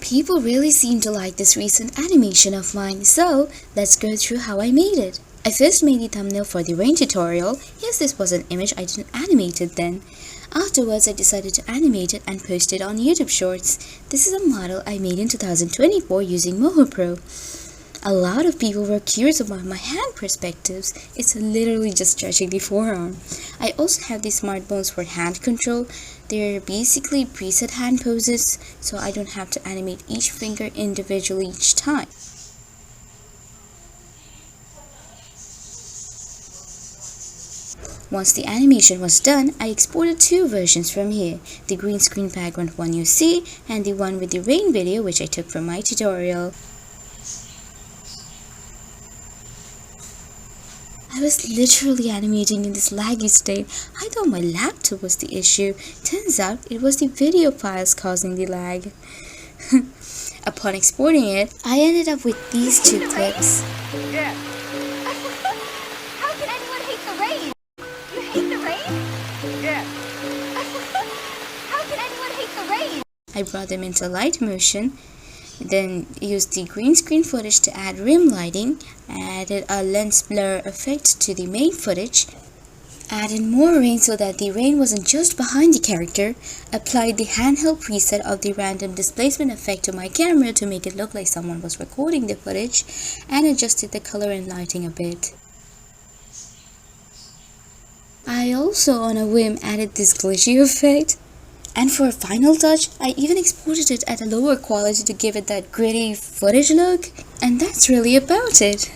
People really seem to like this recent animation of mine, so let's go through how I made it. I first made the thumbnail for the rain tutorial. Yes, this was an image I didn't animate it then. Afterwards, I decided to animate it and post it on YouTube Shorts. This is a model I made in 2024 using Moho Pro. A lot of people were curious about my hand perspectives. It's literally just stretching the forearm. I also have the smart bones for hand control. They're basically preset hand poses, so I don't have to animate each finger individually each time. Once the animation was done, I exported two versions from here, the green screen background one you see, and the one with the rain video which I took from my tutorial. I was literally animating in this laggy state. I thought my laptop was the issue. Turns out it was the video files causing the lag. Upon exporting it, I ended up with these two clips. Yeah. How can anyone hate the rain? You hate the rain? Yeah. How can anyone hate the rain? I brought them into light motion, then used the green screen footage to add rim lighting, added a lens blur effect to the main footage, added more rain so that the rain wasn't just behind the character, applied the handheld preset of the random displacement effect to my camera to make it look like someone was recording the footage, and adjusted the color and lighting a bit. I also on a whim added this glitchy effect. And for a final touch, I even exported it at a lower quality to give it that gritty footage look. And that's really about it.